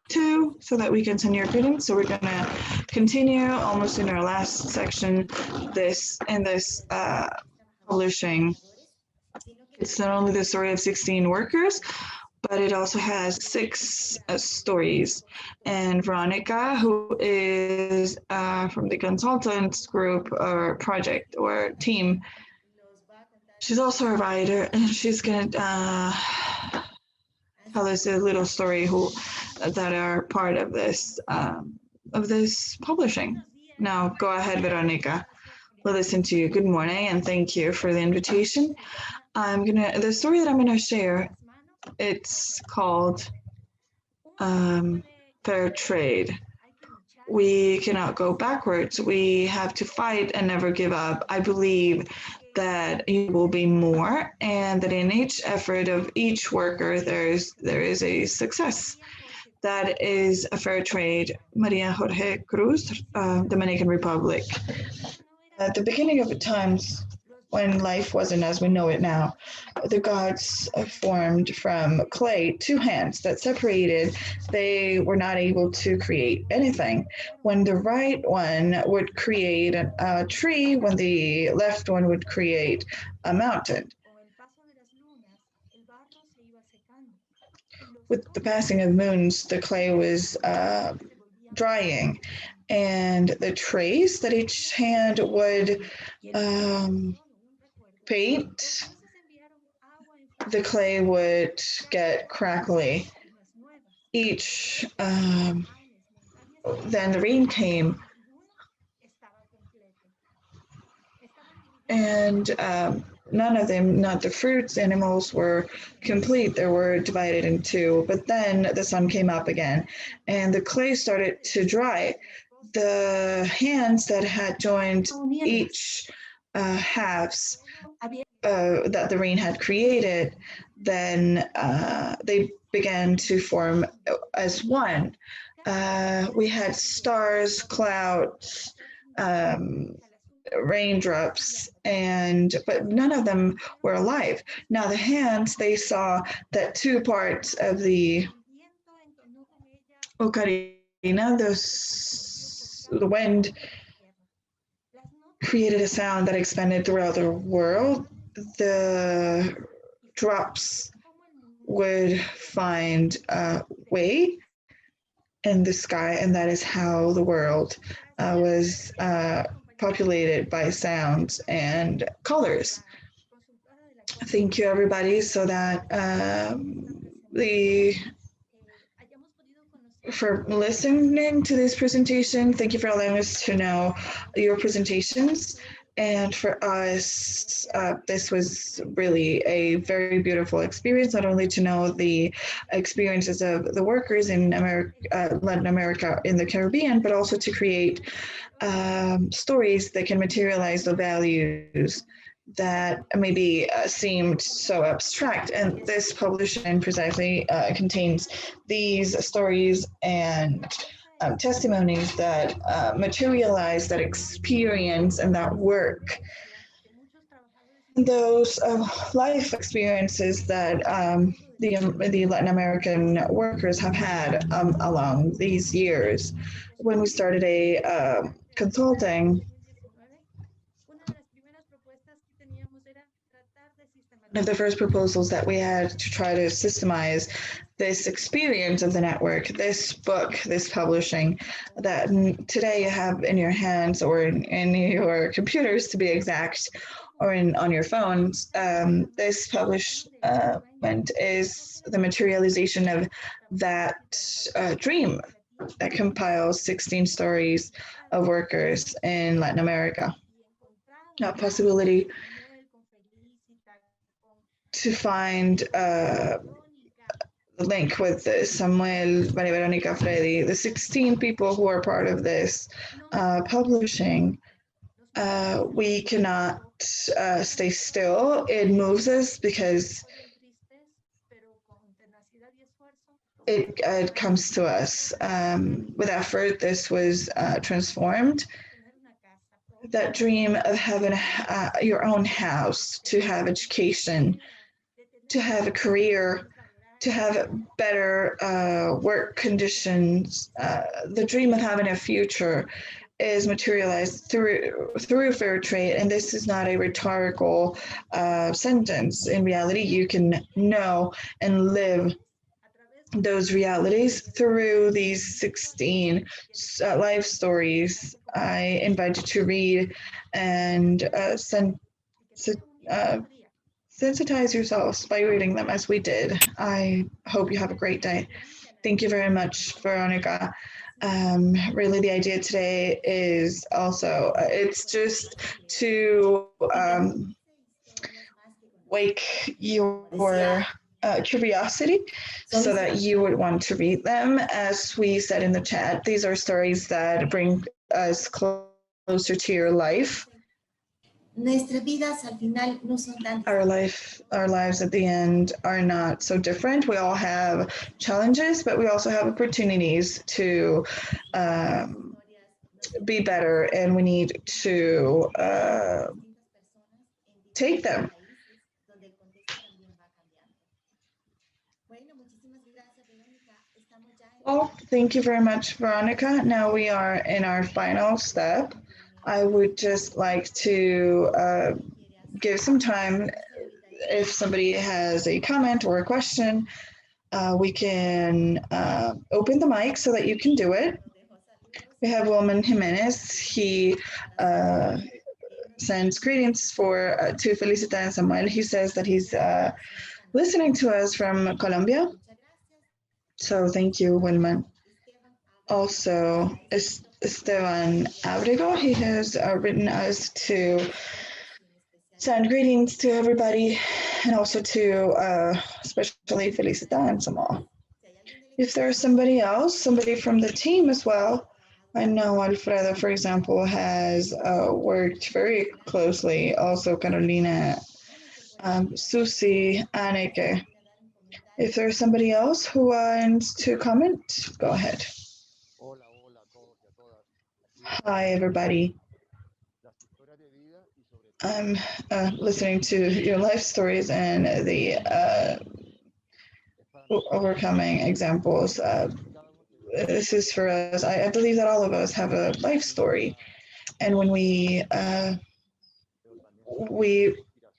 to so that we can send your greetings? So we're going to continue almost in our last section this publishing. It's not only the story of 16 workers, but it also has 6 stories. And Veronica, who is from the consultants group or project or team, she's also a writer, and she's going to tell us a little story that are part of this publishing. Now, go ahead, Veronica. We'll listen to you. Good morning, and thank you for the invitation. The story that I'm gonna share, it's called Fairtrade. We cannot go backwards. We have to fight and never give up. I believe that it will be more, and that in each effort of each worker, there is a success. That is a fair trade. Maria Jorge Cruz, Dominican Republic. At the beginning of the times, when life wasn't as we know it now, the gods formed from clay 2 hands that separated. They were not able to create anything. When the right one would create a tree, when the left one would create a mountain. With the passing of moons, the clay was drying, and the trace that each hand would paint, the clay would get crackly. Then the rain came, and none of them, not the fruits, animals, were complete. They were divided in 2. But then the sun came up again, and the clay started to dry. The hands that had joined each halves that the rain had created, then they began to form as one. We had stars, clouds, raindrops, but none of them were alive. Now the hands, they saw that two parts of the ocarina, the wind, created a sound that expanded throughout the world. The drops would find a way in the sky, and that is how the world was populated by sounds and colors. Thank you, everybody, so that for listening to this presentation. Thank you for allowing us to know your presentations. And for us, this was really a very beautiful experience, not only to know the experiences of the workers in Latin America, in the Caribbean, but also to create stories that can materialize the values that maybe seemed so abstract. And this publication precisely contains these stories and testimonies that materialize that experience and that work. Those life experiences that the Latin American workers have had along these years. When we started consulting, one of the first proposals that we had to try to systemize this experience of the network, this book, this publishing that today you have in your hands or in your computers, to be exact, or on your phones. This publishment is the materialization of that dream that compiles 16 stories of workers in Latin America. A possibility to find the link with Samuel, Maria Veronica, Freddy, the 16 people who are part of this publishing. We cannot stay still. It moves us because it comes to us. With effort, this was transformed. That dream of having your own house, to have education, to have a career, to have better work conditions, the dream of having a future is materialized through Fairtrade, and this is not a rhetorical sentence. In reality, you can know and live those realities through these 16 life stories. I invite you to read and sensitize yourselves by reading them as we did. I hope you have a great day. Thank you very much, Veronica. Really, the idea today is also, it's just to wake your curiosity so that you would want to read them. As we said in the chat, these are stories that bring us closer to your life. Our lives at the end are not so different. We all have challenges, but we also have opportunities to be better, and we need to take them. Well, thank you very much, Veronica. Now we are in our final step. I would just like to give some time. If somebody has a comment or a question, we can open the mic so that you can do it. We have Wilman Jimenez. He sends greetings to Felicita and Samuel. He says that he's listening to us from Colombia. So thank you, Wilman. Also, Esteban Abrego, he has written us to send greetings to everybody, and also to especially Felicita and Samuel. If there's somebody else, somebody from the team as well, I know Alfredo, for example, has worked very closely, also Carolina, Susie, Anneke. If there's somebody else who wants to comment, go ahead. Hi, everybody. I'm listening to your life stories and the overcoming examples. This is for us. I believe that all of us have a life story. And when we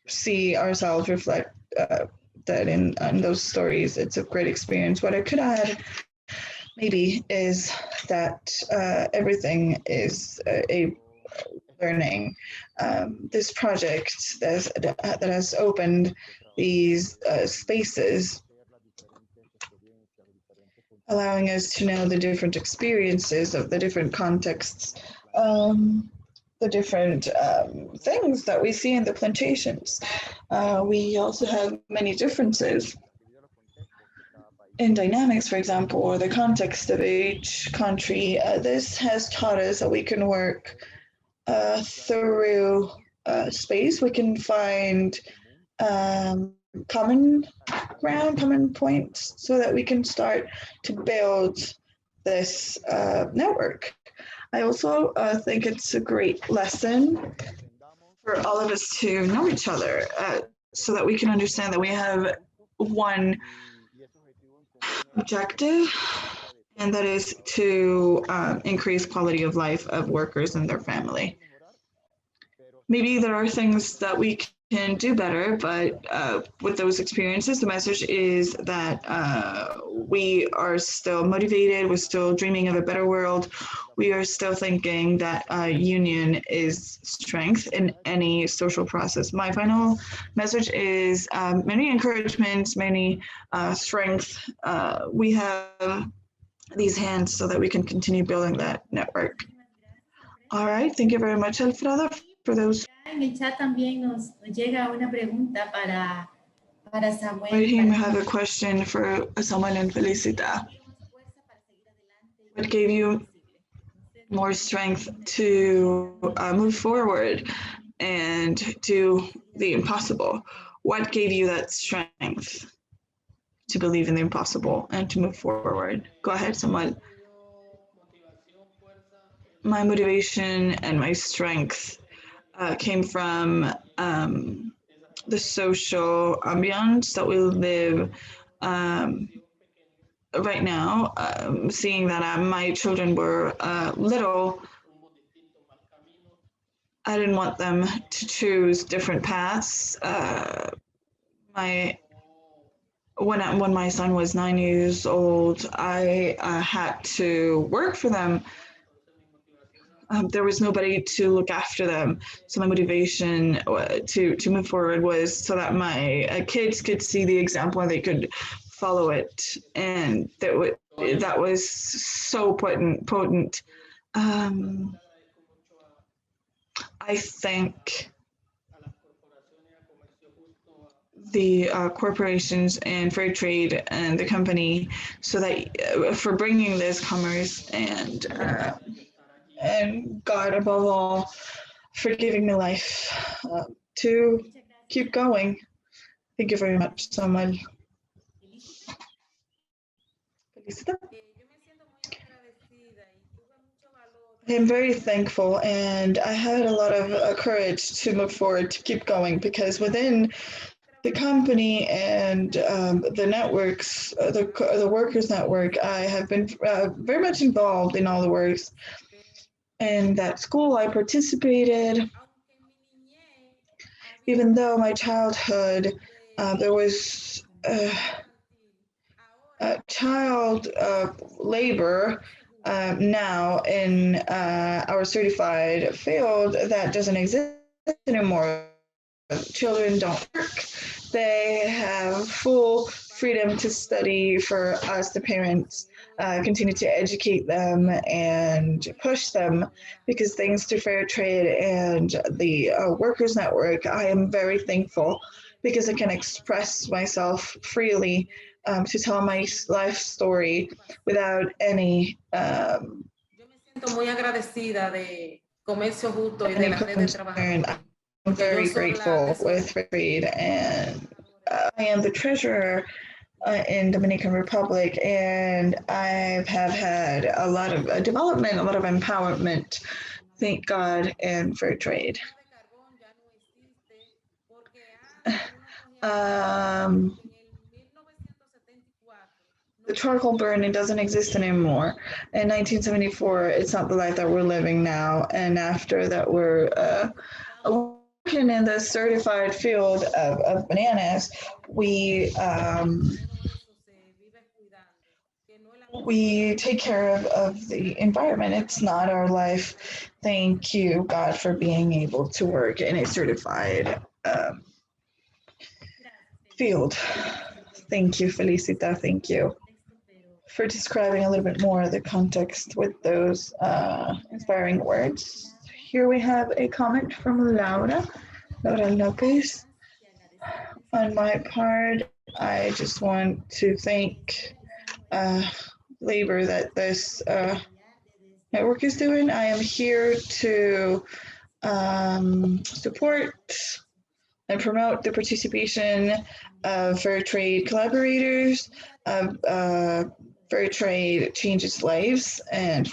see ourselves reflect that in those stories, it's a great experience. What I could add maybe is that everything is a learning. This project that has opened these spaces, allowing us to know the different experiences of the different contexts, the different things that we see in the plantations. We also have many differences in dynamics, for example, or the context of each country. This has taught us that we can work through space. We can find common ground, common points, so that we can start to build this network. I also think it's a great lesson for all of us to know each other, so that we can understand that we have one objective, and that is to increase quality of life of workers and their family. Maybe there are things that we can do better, but with those experiences, the message is that we are still motivated, we're still dreaming of a better world, we are still thinking that union is strength in any social process. My final message is many encouragements, many strength. We have these hands so that we can continue building that network. All right, thank you very much, Alfredo, for those. En el chat también nos llega una pregunta para Samuel. Right here, we have a question for Samuel and Felicita. What gave you more strength to move forward and do the impossible? What gave you that strength to believe in the impossible and to move forward? Go ahead, Samuel. My motivation and my strength came from the social ambiance that we live right now, seeing that my children were little. I didn't want them to choose different paths. When my son was 9 years old, I had to work for them. There was nobody to look after them. So my motivation to move forward was so that my kids could see the example and they could follow it. And that was so potent. I thank the corporations and Fairtrade and the company so that for bringing this commerce and God above all for giving me life to keep going. Thank you very much, Samuel. I am very thankful, and I had a lot of courage to move forward, to keep going, because within the company and the networks, the workers network, I have been very much involved in all the works. And at school, I participated. Even though my childhood, there was child labor now in our certified field that doesn't exist anymore. Children don't work. They have full freedom to study. For us, the parents, continue to educate them and push them, because thanks to Fairtrade and the Workers Network, I am very thankful because I can express myself freely to tell my life story without any concern. I'm very grateful with Fairtrade, and I am the treasurer in Dominican Republic, and I have had a lot of development, a lot of empowerment, thank God, in Fairtrade. The charcoal burning doesn't exist anymore. In 1974, it's not the life that we're living now. And after that, we're working in the certified field of bananas. We take care of the environment. It's not our life. Thank you, God, for being able to work in a certified field. Thank you, Felicita. Thank you for describing a little bit more of the context with those inspiring words. Here we have a comment from Laura Lopez. On my part, I just want to thank labor that this network is doing. I am here to support and promote the participation of Fairtrade collaborators. Fairtrade changes lives, and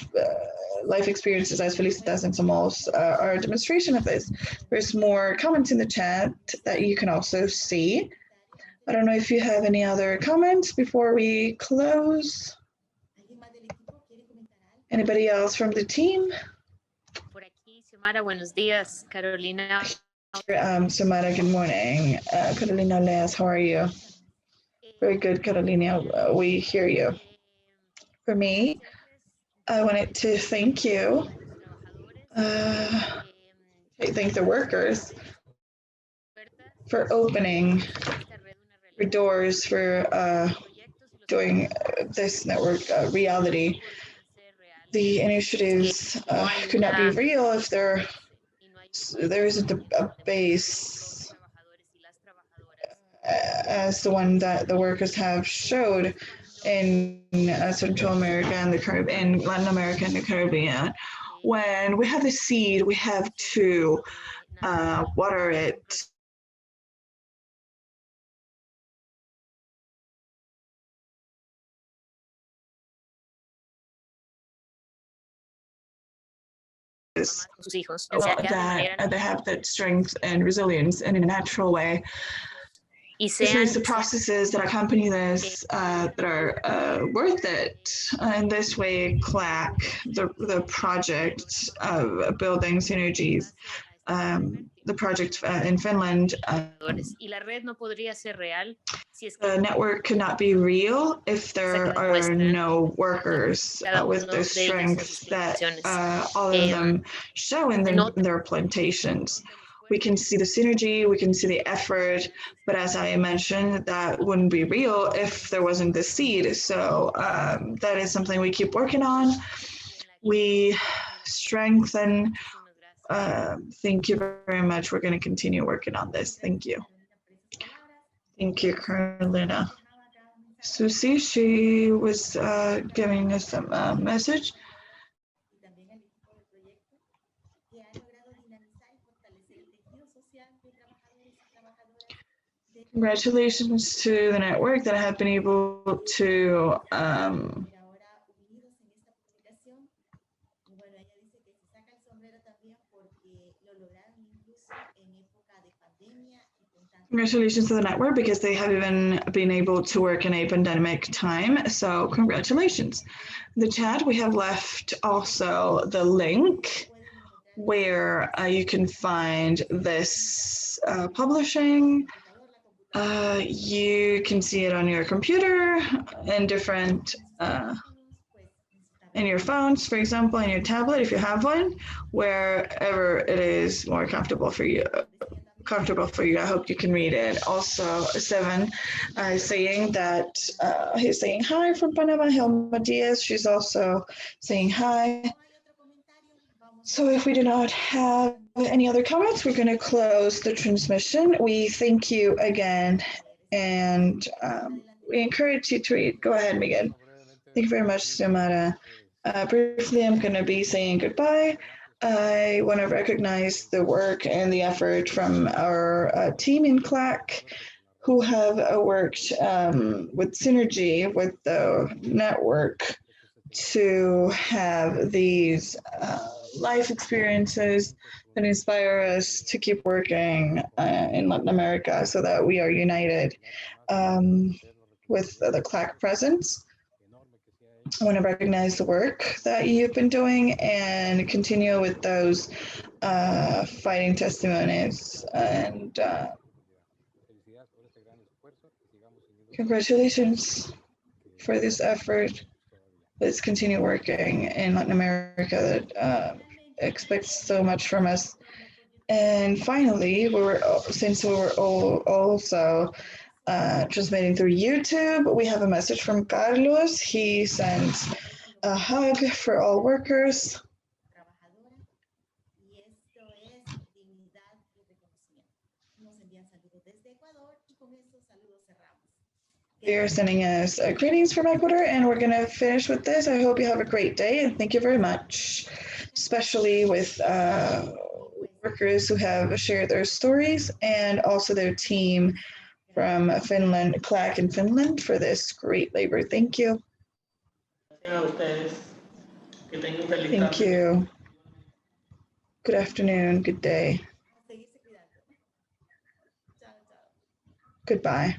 life experiences as Felicitas and Somos are a demonstration of this. There's more comments in the chat that you can also see. I don't know if you have any other comments before we close. Anybody else from the team? Por aquí, Xiomara, buenos días. Carolina. Xiomara, good morning. Carolina Leas, how are you? Very good, Carolina. We hear you. For me, I wanted to thank you. Thank the workers for opening your doors for doing this network reality. The initiatives could not be real if there isn't a base as the one that the workers have showed in Central America and the Caribbean, in Latin America and the Caribbean. When we have the seed, we have to water it. That they have that strength and resilience, and in a natural way. This means the processes that accompany this that are worth it. In this way, CLAC, the project of building synergies, the project in Finland, the network could not be real if there are no workers with the strength that all of them show in their plantations. We can see the synergy, we can see the effort, but as I mentioned, that wouldn't be real if there wasn't the seed. So that is something we keep working on. We strengthen. Thank you very much. We're going to continue working on this. Thank you. Thank you, Carolina. Susie, she was giving us some message. Congratulations to the network that have been able to congratulations to the network because they have even been able to work in a pandemic time. So congratulations. In the chat, we have left also the link where you can find this publishing. You can see it on your computer and different, in your phones, for example, in your tablet, if you have one, wherever it is more comfortable for you. I hope you can read it. Also, Seven is saying that he's saying hi from Panama. Hilma Diaz, she's also saying hi. So if we do not have any other comments, we're going to close the transmission. We thank you again, and we encourage you to read. Go ahead, Miguel. Thank you very much, Xiomara. Briefly, I'm going to be saying goodbye. I want to recognize the work and the effort from our team in CLAC. who have worked with Synergy, with the network, to have these life experiences that inspire us to keep working in Latin America so that we are united with the CLAC presence. I want to recognize the work that you've been doing and continue with those fighting testimonies. And congratulations for this effort. Let's continue working in Latin America that expects so much from us. And finally, since we were all also transmitting through YouTube, we have a message from Carlos. He sends a hug for all workers. They're sending us greetings from Ecuador, and we're going to finish with this. I hope you have a great day, and thank you very much, especially with workers who have shared their stories and also their team from Finland, CLAC in Finland, for this great labor. Thank you. Thank you. Good afternoon, good day. Goodbye.